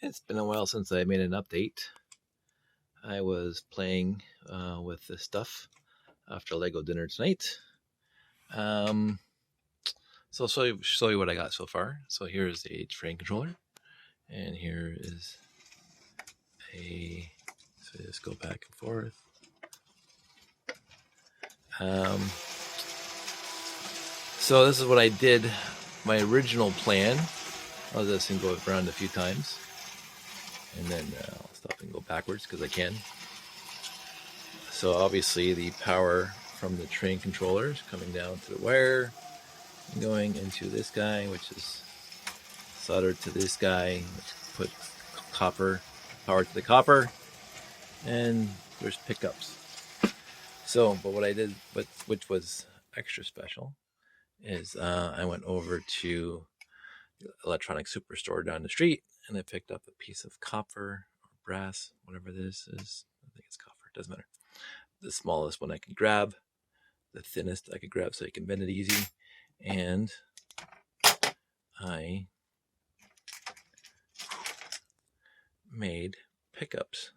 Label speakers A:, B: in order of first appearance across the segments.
A: It's been a while since I made an update. I was playing with this stuff after Lego dinner tonight. So I'll show you what I got so far. So here's a train controller, and here is so just go back and forth. So this is what I did. My original plan. I'll just go around a few times, and then I'll stop and go backwards because I can. So obviously the power from the train controller is coming down to the wire and going into this guy, which is soldered to this guy, which put copper power to the copper, and there's pickups. So, but what I did, which was extra special, is I went over to the electronic superstore down the street, and I picked up a piece of copper or brass, whatever this is. I think it's copper. Doesn't matter. The smallest one I could grab, the thinnest I could grab, so you can bend it easy, and I made pickups,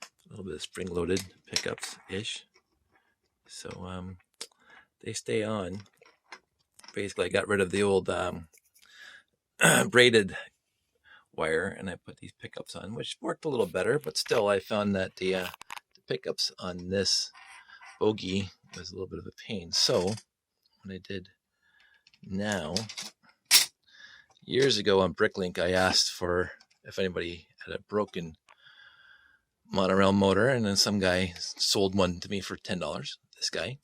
A: a little bit of spring-loaded pickups-ish. So they stay on. Basically, I got rid of the old braided wire, and I put these pickups on, which worked a little better, but still I found that the pickups on this bogie was a little bit of a pain. So what I did now, years ago on Bricklink, I asked for if anybody had a broken Monorail motor, and then some guy sold one to me for $10, this guy,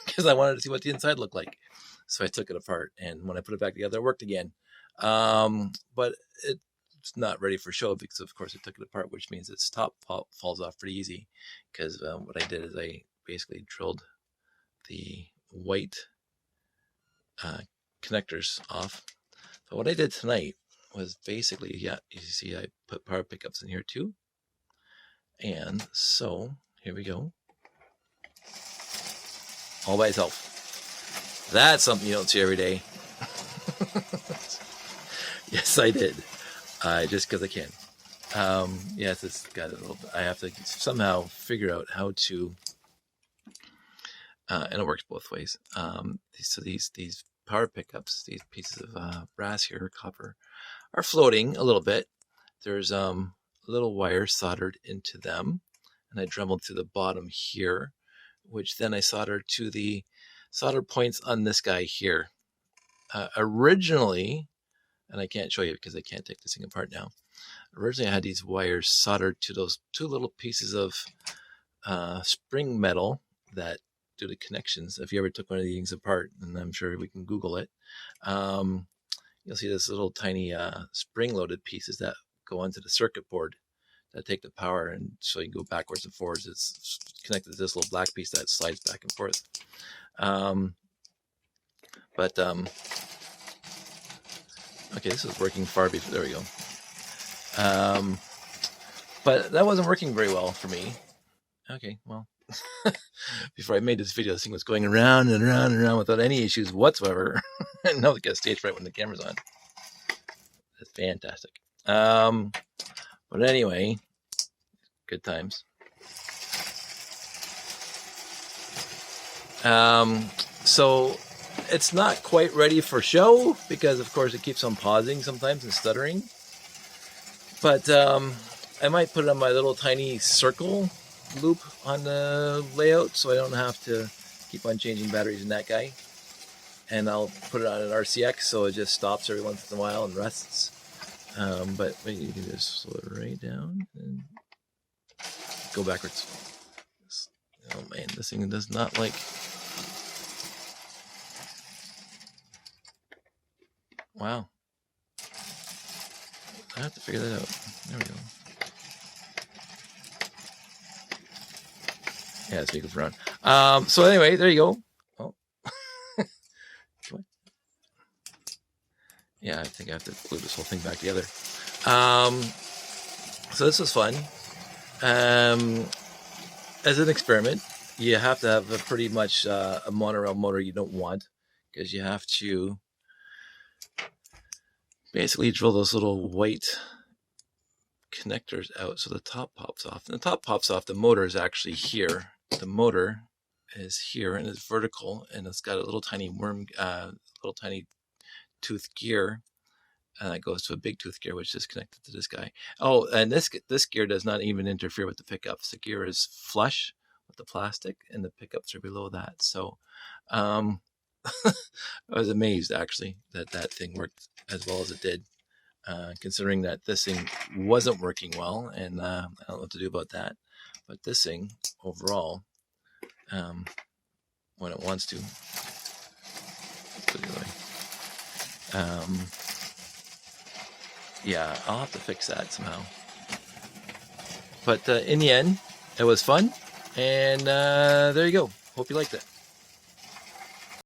A: because I wanted to see what the inside looked like. So I took it apart, and when I put it back together, it worked again. But it's not ready for show because, of course, I took it apart, which means its top falls off pretty easy. Because what I did is I basically drilled the white connectors off. So what I did tonight was basically, yeah, you see I put power pickups in here too. And so here we go. All by itself. That's something you don't see every day. Yes, I did. Just because I can. Yes, it's got a little bit. I have to somehow figure out how to, and it works both ways. So these power pickups, these pieces of brass here, copper, are floating a little bit. There's little wire soldered into them, and I dremelled to the bottom here, which then I soldered to the solder points on this guy here. Originally, and I can't show you because I can't take this thing apart now. Originally, I had these wires soldered to those two little pieces of spring metal that do the connections. If you ever took one of these things apart, and I'm sure we can Google it, you'll see this little tiny spring-loaded pieces that go onto the circuit board that take the power, and so you go backwards and forwards. It's connected to this little black piece that slides back and forth. Okay, this is working far before. There we go. But that wasn't working very well for me. Okay, well, before I made this video, this thing was going around and around and around without any issues whatsoever. And now it gets stage fright when the camera's on. That's fantastic. But anyway, good times. So it's not quite ready for show because, of course, it keeps on pausing sometimes and stuttering. But I might put it on my little tiny circle loop on the layout so I don't have to keep on changing batteries in that guy. And I'll put it on an RCX so it just stops every once in a while and rests. But you can just slow it right down and go backwards. Oh man, this thing does not like. Wow. I have to figure that out. There we go. Yeah, it's making for on. So anyway, there you go. Oh. Yeah, I think I have to glue this whole thing back together. So this was fun. As an experiment, you have to have a pretty much a monorail motor you don't want, because you have to basically drill those little white connectors out, so the top pops off. And the top pops off. The motor is actually here. The motor is here and it's vertical, and it's got a little tiny little tiny tooth gear. It goes to a big tooth gear, which is connected to this guy. Oh, and this gear does not even interfere with the pickups. The gear is flush with the plastic, and the pickups are below that. So, I was amazed actually that thing worked as well as it did, considering that this thing wasn't working well, and I don't know what to do about that. But this thing overall, when it wants to, let's put it the other way. Yeah, I'll have to fix that somehow. But in the end, it was fun. And there you go. Hope you liked it.